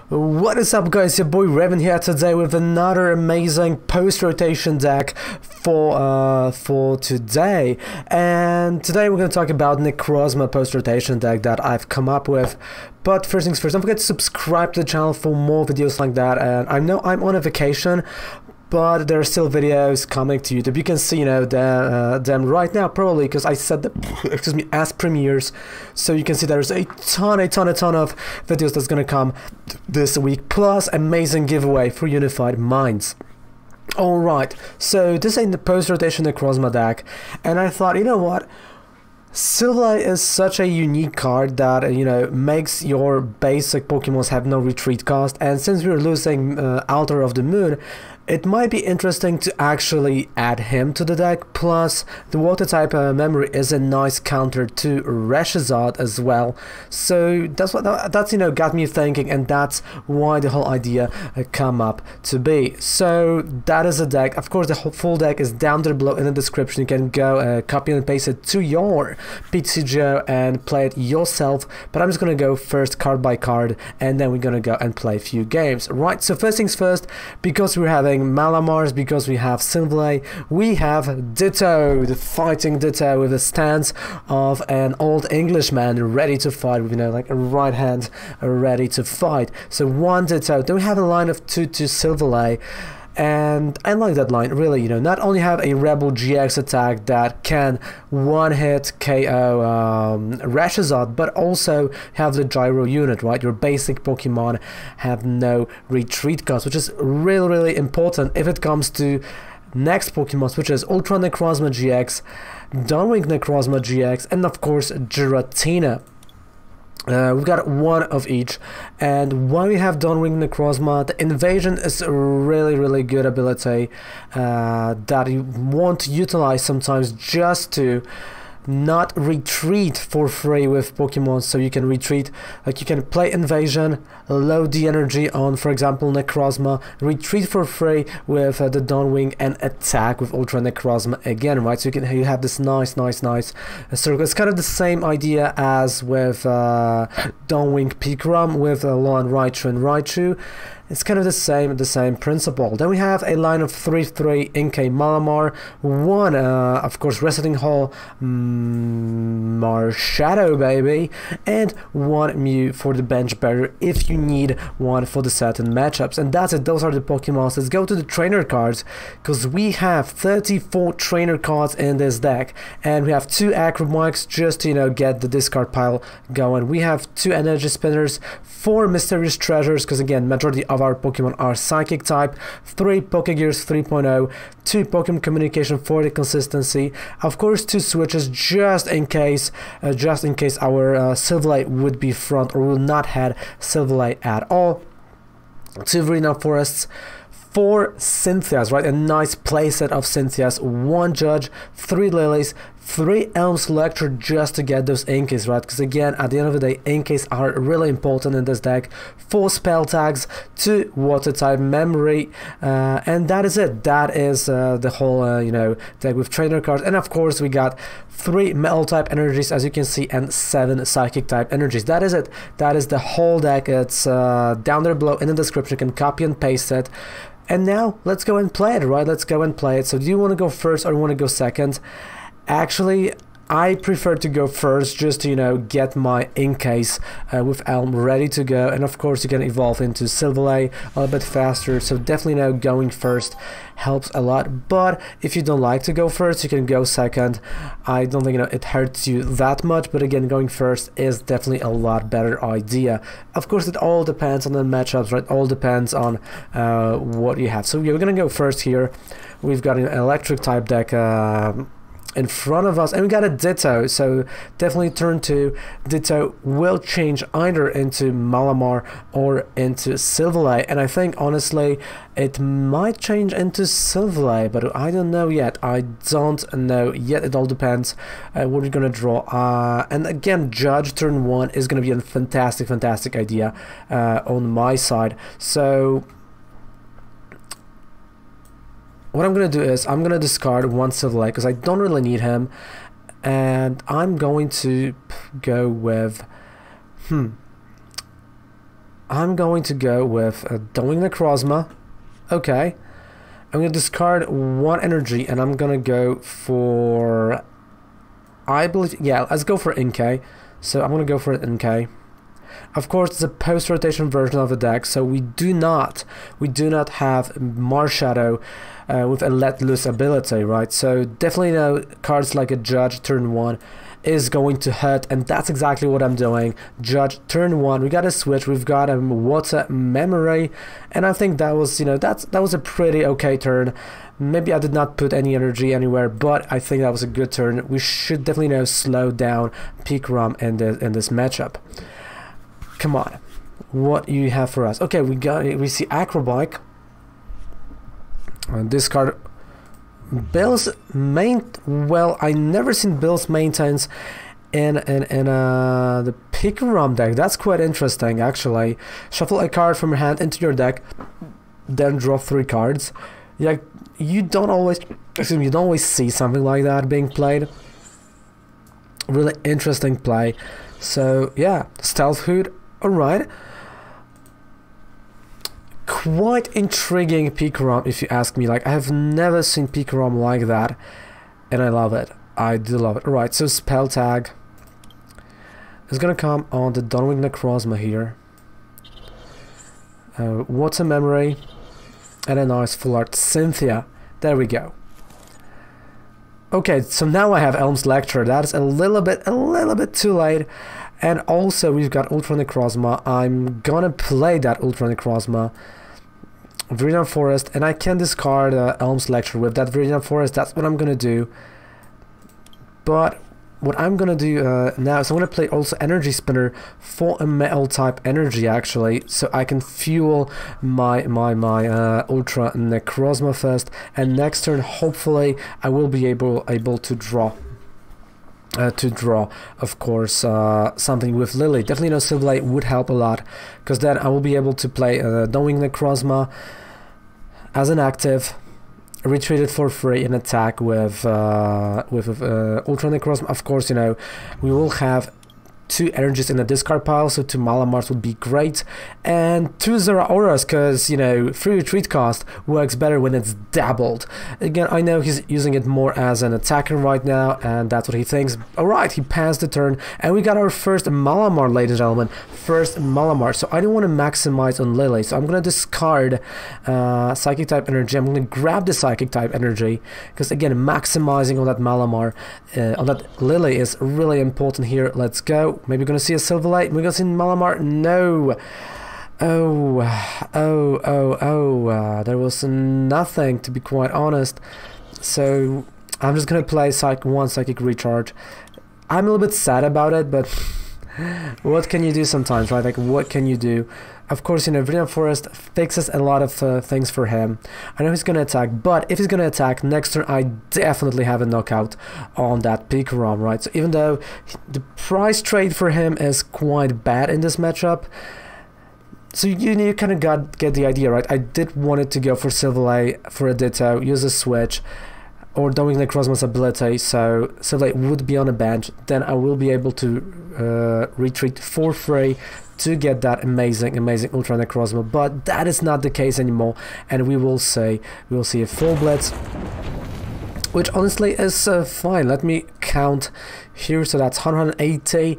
What is up, guys? Your boy Raven here today with another amazing post-rotation deck for today. And today we're going to talk about Necrozma post-rotation deck that I've come up with. But first things first, don't forget to subscribe to the channel for more videos like that. And I know I'm on a vacation, but there are still videos coming to YouTube. You can see, them right now, probably, because I set the, excuse me, as premieres. So you can see there's a ton of videos that's gonna come this week, plus amazing giveaway for Unified Minds. Alright, so this ain't the post-rotation Necrozma deck, and I thought, you know what? Silvally is such a unique card that, makes your basic Pokemons have no retreat cost, and since we're losing Altar of the Moon, it might be interesting to actually add him to the deck. Plus, the water type memory is a nice counter to Reshizard as well. So that's got me thinking, and that's why the whole idea come up to be. So that is a deck. Of course, the full deck is down there below in the description. You can go copy and paste it to your TCG and play it yourself. But I'm just gonna go first card by card, and then we're gonna go and play a few games. Right. So first things first, because we're having Malamars, because we have Silvally, we have Ditto, the fighting Ditto with the stance of an old Englishman ready to fight, with like a right hand ready to fight. So one Ditto, then we have a line of 2 Silvally. And I like that line, really, not only have a Rebel GX attack that can one-hit KO Reshizard, but also have the Gyro unit, right? Your basic Pokemon have no retreat cost, which is really important if it comes to next Pokemon, which is Ultra Necrozma-GX, Dawnwing Necrozma-GX, and of course Giratina. We've got one of each, and when we have Dawnwing Necrozma, the invasion is a really good ability that you want to utilize sometimes just to not retreat for free with Pokemon. So you can retreat, like you can play invasion, load the energy on, for example, Necrozma, retreat for free with the Dawnwing, and attack with Ultra Necrozma again, right? So you have this nice circle. It's kind of the same idea as with Dawnwing Pikarom with Lon Raichu and Raichu. It's kind of the same principle. Then we have a line of 3/3 Inkay Malamar, one of course Resetting Hall Marshadow baby, and one Mew for the bench barrier if you need one for the certain matchups. And that's it. Those are the Pokemon. Let's go to the trainer cards, because we have 34 trainer cards in this deck, and we have 2 Acro Bikes just to get the discard pile going. We have 2 Energy Spinners, 4 Mysterious Treasures, because again majority of our Pokemon are Psychic type, 3 Pokégears 3.0, 2 Pokémon Communication for the consistency, of course 2 switches just in case our Silvally would be front or will not have Silvally at all, 2 Viridian Forests, 4 Cynthias, right? A nice playset of Cynthias, 1 Judge, 3 Lilies, 3 Elms Lecture just to get those Inkays, right? Because again, at the end of the day, Inkays are really important in this deck. 4 Spell Tags, 2 Water type memory, and that is it. That is the whole, deck with trainer cards. And of course, we got 3 Metal type energies, as you can see, and 7 Psychic type energies. That is it. That is the whole deck. It's down there below in the description. You can copy and paste it. And now, let's go and play it, right? Let's go and play it. So do you want to go first or want to go second? Actually, I prefer to go first, just to, get my Inkays with Elm ready to go. And of course, you can evolve into Silvally a little bit faster. So definitely, going first helps a lot. But if you don't like to go first, you can go second. I don't think, it hurts you that much. But again, going first is definitely a lot better idea. Of course, it all depends on the matchups, right? All depends on what you have. So we're going to go first here. We've got an electric type deck in front of us, and we got a Ditto, so definitely turn 2 Ditto will change either into Malamar or into Silvally, and I think honestly it might change into Silvally, but I don't know yet. It all depends what we're gonna draw, and again, Judge turn 1 is gonna be a fantastic idea on my side. So what I'm going to do is I'm going to discard 1 Silvally because I don't really need him, and I'm going to go with I'm going to go with Ditto Necrozma. Okay. I'm going to discard 1 energy, and I'm going to go for... I believe... Yeah, let's go for Inkay. So I'm going to go for Inkay. Of course, it's a post-rotation version of the deck, so we do not have Marshadow with a Let Loose ability, right? So definitely, you know, cards like a Judge turn 1 is going to hurt, and that's exactly what I'm doing. Judge turn 1, we got a switch, we've got a Water Memory, and I think that was, you know, that was a pretty okay turn. Maybe I did not put any energy anywhere, but I think that was a good turn. We should definitely, you know, slow down Pikarom in this matchup. Come on, what you have for us? Okay, we see Acro Bike. Discard Bill's main. Well, I never seen Bill's maintains in the Pikarom deck. That's quite interesting, actually. Shuffle a card from your hand into your deck, then draw 3 cards. Yeah, you don't always see something like that being played. Really interesting play. So yeah, Stealth Hood. Alright. Quite intriguing Pikarom, if you ask me. Like, I have never seen Pikarom like that, and I love it. I do love it. Alright, so Spell Tag is gonna come on the Ditto Necrozma here. Water Memory, and a nice full art Cynthia. There we go. Okay, so now I have Elm's Lecture. That is a little bit too late. And also we've got Ultra Necrozma. I'm gonna play that Ultra Necrozma. Viridian Forest, and I can discard Elm's Lecture with that Viridian Forest. That's what I'm gonna do. But what I'm gonna do now is I'm gonna play also Energy Spinner for a metal type energy, actually, so I can fuel my Ultra Necrozma first, and next turn hopefully I will be able to draw. Of course, something with Lillie. Definitely, you know, Silvally would help a lot, because then I will be able to play Ditto Necrozma as an active, retreat it for free, and attack with Ultra Necrozma. Of course, you know, we will have 2 energies in the discard pile, so 2 Malamars would be great, and 2 Zeraoras, because, you know, free retreat cost works better when it's dabbled. Again, I know he's using it more as an attacker right now, and that's what he thinks. Alright, he passed the turn, and we got our first Malamar, ladies and gentlemen. First Malamar, so I don't want to maximize on Lillie, so I'm going to discard Psychic type energy. I'm going to grab the Psychic type energy, because again, maximizing on that Malamar, on that Lillie is really important here. Let's go. Maybe we're gonna see a Silvally. We're gonna see Malamar. No. There was nothing, to be quite honest. So I'm just gonna play one Psychic Recharge. I'm a little bit sad about it, but what can you do sometimes, right? Like, what can you do? Of course, you know, Viridian Forest fixes a lot of things for him. I know he's gonna attack, but if he's gonna attack next turn, I definitely have a knockout on that Pikarom, right? So even though the price trade for him is quite bad in this matchup, so you kind of get the idea, right? I did want it to go for Silvally, for a Ditto, use a switch, or Ditto Necrozma's ability, so Silvally would be on a bench. Then I will be able to retreat for free to get that amazing Ultra Necrozma, but that is not the case anymore, and we will see a full blitz, which honestly is fine. Let me count here, so that's 180,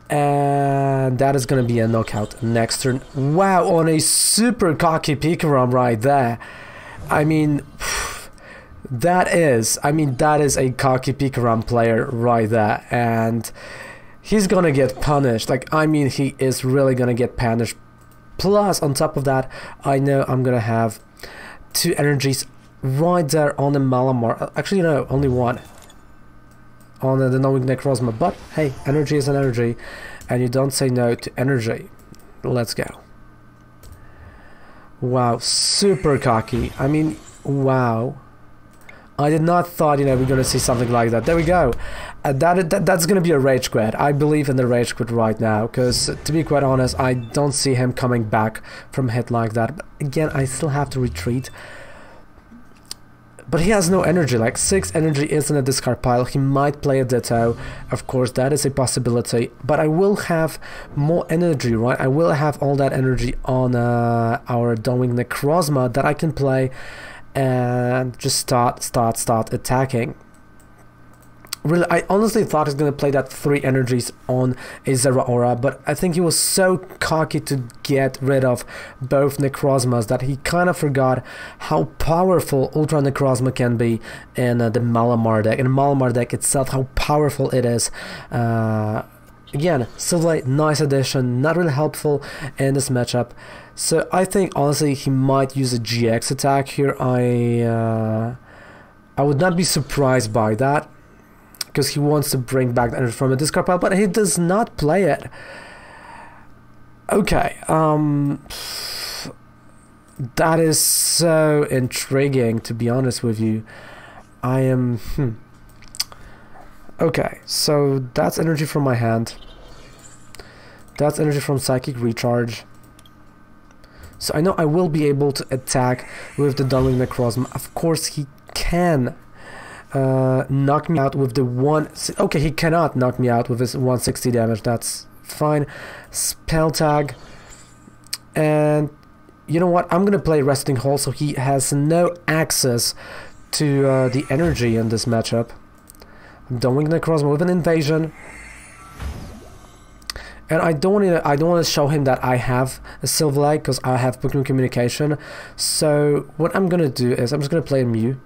and that is gonna be a knockout next turn. Wow, on a super cocky Pikarom right there. I mean, that is a cocky Pikarom player right there, and he's gonna get punished. Like, I mean, he is really gonna get punished. Plus, on top of that, I know I'm gonna have 2 energies right there on the Malamar. Actually, no, only 1 on the Ditto Necrozma. But hey, energy is an energy, and you don't say no to energy. Let's go. Wow, super cocky. I mean, wow. I did not thought, you know, we're gonna see something like that. There we go. That's gonna be a rage quit. I believe in the rage quit right now, because to be quite honest, I don't see him coming back from a hit like that. But again, I still have to retreat. But he has no energy, like 6 energy is in a discard pile. He might play a Ditto, of course that is a possibility, but I will have more energy, right? I will have all that energy on our Dueling Necrozma that I can play and just start attacking. Really, I honestly thought he was going to play that 3 energies on a Zeraora, but I think he was so cocky to get rid of both Necrozmas that he kind of forgot how powerful Ultra Necrozma can be in the Malamar deck. In the Malamar deck itself, how powerful it is. Again, Silvally, nice addition, not really helpful in this matchup. So I think, honestly, he might use a GX attack here. I would not be surprised by that, because he wants to bring back the energy from a discard pile, but he does not play it. Okay, that is so intriguing, to be honest with you. I am... Okay, so that's energy from my hand. That's energy from Psychic Recharge. So I know I will be able to attack with the Dueling Necrozma. Of course he can knock me out with the one... Okay, he cannot knock me out with his 160 damage, that's fine. Spell Tag. And you know what, I'm gonna play Resting Hole so he has no access to the energy in this matchup. Dueling Necrozma with an Invasion. And I don't want to show him that I have a Silvally because I have Pokémon Communication. So what I'm gonna do is I'm just gonna play a Mew.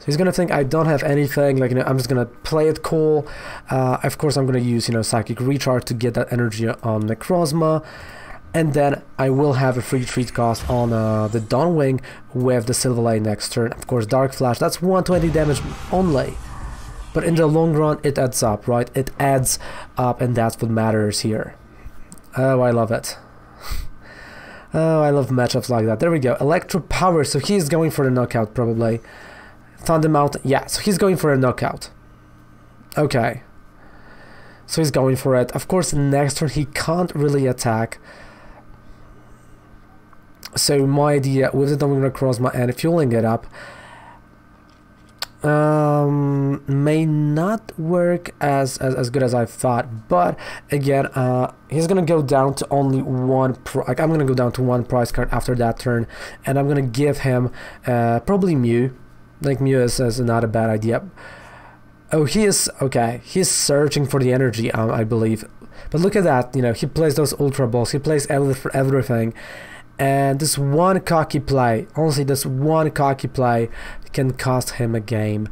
He's gonna think I don't have anything, like, you know, I'm just gonna play it cool. Of course, I'm gonna use, you know, Psychic Recharge to get that energy on Necrozma, and then I will have a free retreat cost on the Dawnwing with the Silvally next turn. Of course, Dark Flash, that's 120 damage only, but in the long run, it adds up, right? It adds up, and that's what matters here. Oh, I love it. Oh, I love matchups like that. There we go. Electro Power, so he's going for the knockout probably. Thunder Mountain, yeah, so he's going for a knockout. Okay. So he's going for it. Of course, next turn he can't really attack. So my idea with the Dueling Necrozma and fueling it up may not work as good as I thought, but again, he's gonna go down to only one. Like, I'm gonna go down to 1 prize card after that turn, and I'm gonna give him probably Mew. Like, Mew is not a bad idea. Oh, he is, okay, he's searching for the energy, I believe. But look at that, you know, he plays those Ultra Balls, he plays everything. And this one cocky play, honestly, this one cocky play can cost him a game.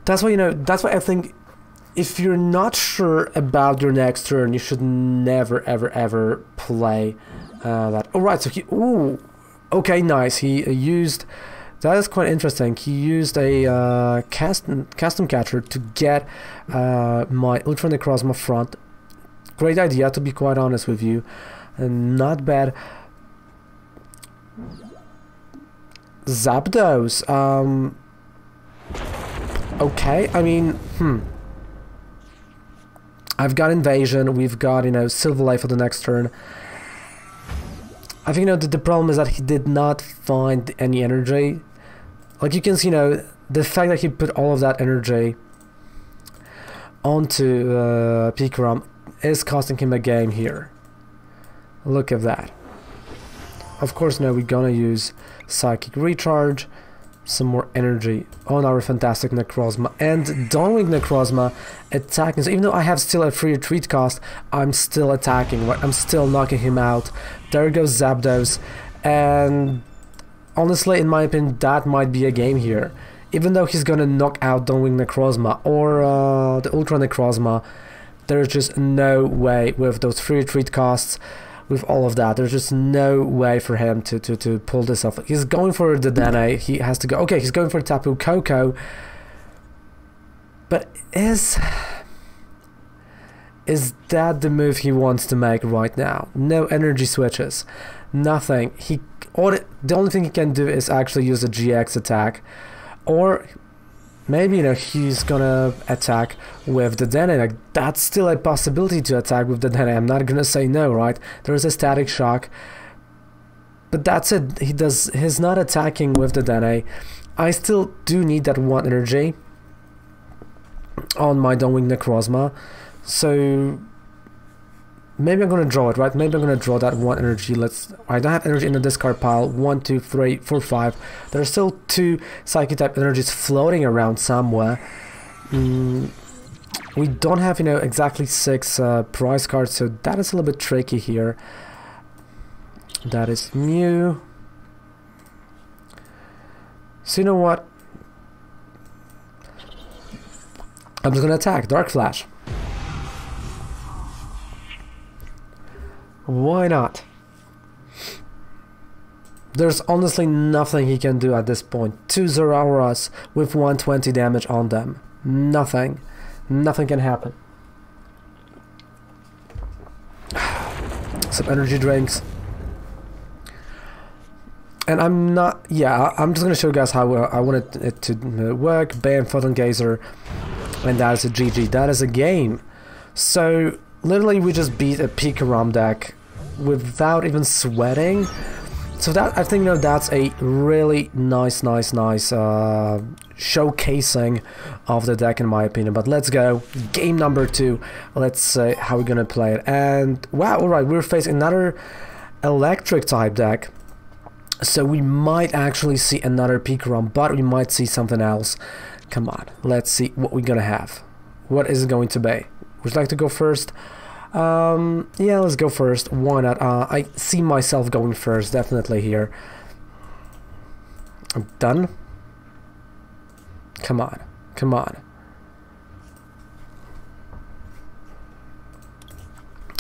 That's why, you know, that's why I think if you're not sure about your next turn, you should never, ever play that. Alright, so he, ooh, okay, nice, he used... That is quite interesting. He used a custom catcher to get my Ultra Necrozma front. Great idea, to be quite honest with you. Not bad. Zapdos. Okay, I mean, I've got Invasion, we've got, you know, Silvally for the next turn. I think, you know, the problem is that he did not find any energy. Like, you can see, you know, the fact that he put all of that energy onto Pikarom is costing him a game here. Look at that. Of course, now we're gonna use Psychic Recharge, some more energy on our fantastic Necrozma, and Dawnwing Necrozma attacking. So even though I have still a free retreat cost, I'm still attacking, right? I'm still knocking him out. There goes Zapdos, and honestly, in my opinion, that might be a game here. Even though he's gonna knock out Dawnwing Necrozma or the Ultra Necrozma, there's just no way with those free retreat costs, with all of that, there's just no way for him to pull this off. He's going for the Dene, he has to go, okay, he's going for Tapu Koko, but is that the move he wants to make right now? No energy switches, nothing. The only thing he can do is actually use a GX attack, or maybe, you know, he's gonna attack with the Dene. Like, that's still a possibility to attack with the Dene. I'm not gonna say no, right? There's a Static Shock, but that's it. He's not attacking with the Dene. I still do need that 1 energy on my Dawnwing Necrozma, so maybe I'm gonna draw it, right? Maybe I'm gonna draw that 1 energy. I don't have energy in the discard pile. 1, 2, 3, 4, 5. There are still 2 Psychic type energies floating around somewhere. We don't have, you know, exactly 6 prize cards, so that is a little bit tricky here. That is Mew. So you know what? I'm just gonna attack Dark Flash. Why not? There's honestly nothing he can do at this point. 2 Zorauras with 120 damage on them. Nothing. Nothing can happen. Some energy drinks. And I'm not... Yeah, I'm just gonna show you guys how I wanted it to work. Bam, Photon Gazer. And that is a GG. That is a game. So, literally we just beat a Pikarom deck without even sweating. So that, I think, you know, that's a really nice showcasing of the deck in my opinion. But let's go. Game number 2. Let's see how we're gonna play it. And wow, alright, we're facing another electric type deck. So we might actually see another Pikarom, but we might see something else. Come on, let's see what we're gonna have. What is it going to be? Would you like to go first? Yeah, let's go first. Why not? I see myself going first, definitely here. I'm done. Come on, come on.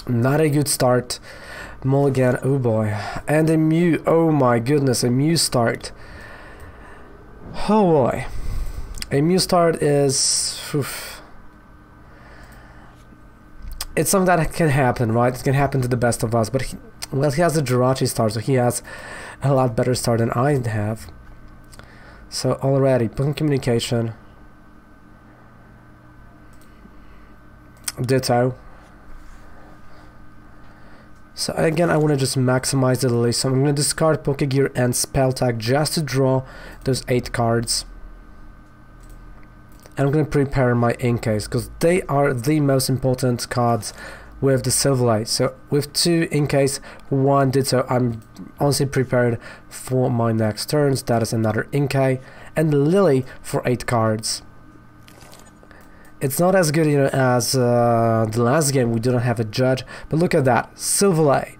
Not a good start. Mulligan, oh boy. And a Mew, oh my goodness, a Mew start. Oh boy. A Mew start is... Oof. It's something that can happen, right? It can happen to the best of us, but he has a Jirachi start, so he has a lot better start than I have. So already, Pokémon Communication. Ditto. So again, I want to just maximize the Lillie, so I'm going to discard Pokégear and Spell Tag just to draw those 8 cards. And I'm going to prepare my Inkays, because they are the most important cards with the Silvally. So with 2 Inkays, 1 Ditto, I'm honestly prepared for my next turns. That is another Inkay. And Lillie for 8 cards. It's not as good, you know, as the last game. We didn't have a Judge. But look at that. Silvally,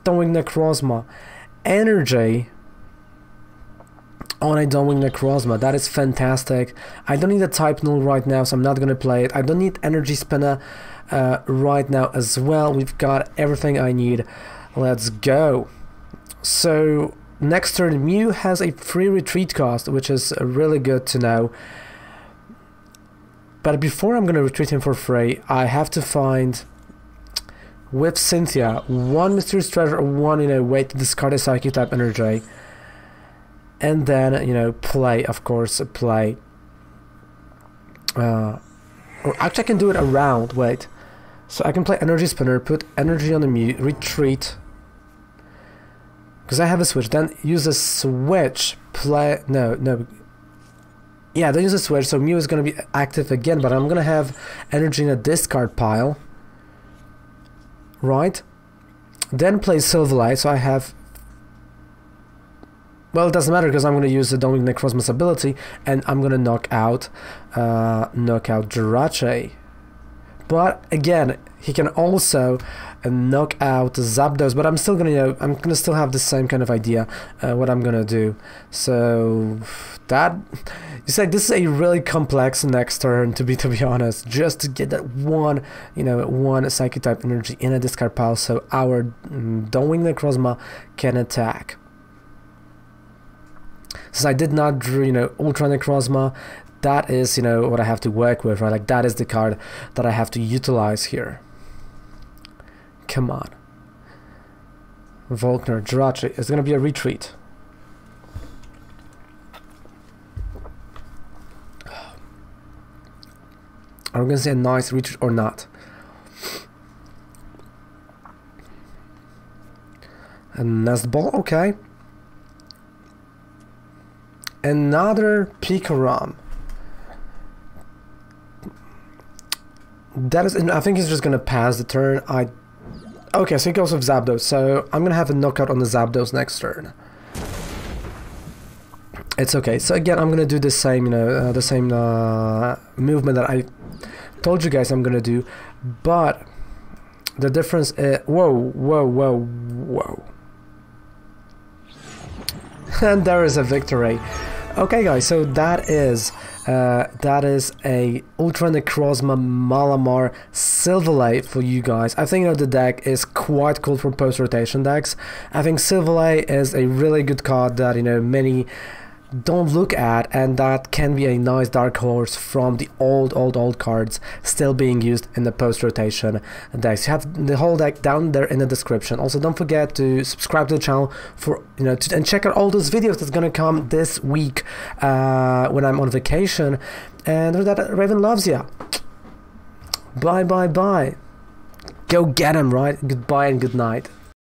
Dawnwing Necrozma, Energy on a Dawnwing Necrozma. That is fantastic. I don't need a type null right now, so I'm not gonna play it. I don't need Energy Spinner right now as well. We've got everything I need. Let's go. So next turn, Mew has a free retreat cost, which is really good to know. But before I'm gonna retreat him for free, I have to find with Cynthia 1 Mysterious Treasure or 1, you know, way to discard a Psychic type energy. And then, you know, play, of course, play. Or actually, I can do it around. Wait. So I can play Energy Spinner, put energy on the Mew, retreat. Because I have a switch. Then use a switch, play. No. Yeah, then use a switch. So Mew is going to be active again, but I'm going to have energy in a discard pile. Right? Then play Silvally, so I have. Well, it doesn't matter because I'm going to use the Dawnwing Necrozma's ability, and I'm going to knock out Jirachi. But again, he can also knock out Zapdos. But I'm still going to, you know, I'm going to still have the same kind of idea what I'm going to do. So that, you say this is a really complex next turn to be honest, just to get that one, you know, 1 Psychic type energy in a discard pile, so our Dawnwing Necrozma can attack. Since I did not draw, you know, Ultra Necrozma, that is, you know, what I have to work with, right? Like, that is the card that I have to utilize here. Come on. Volkner, Jirachi, it's gonna be a retreat. Are we gonna see a nice retreat or not? A Nest Ball, okay. another Pikarom. That is, I think he's just gonna pass the turn. Okay, so he goes with Zapdos, so I'm gonna have a knockout on the Zapdos next turn. It's okay. So again, I'm gonna do the same, you know, the same movement that I told you guys I'm gonna do, but the difference is whoa. And there is a victory. Okay, guys. So that is a Ultra Necrozma Malamar Silvally for you guys. I think, you know, the deck is quite cool for post rotation decks. I think Silvally is a really good card that, you know, many don't look at, and that can be a nice dark horse from the old cards still being used in the post rotation decks. You have the whole deck down there in the description. Also, don't forget to subscribe to the channel for, you know, and check out all those videos that's gonna come this week when I'm on vacation. And that Raven loves ya. Bye. Go get him, right? Goodbye and good night.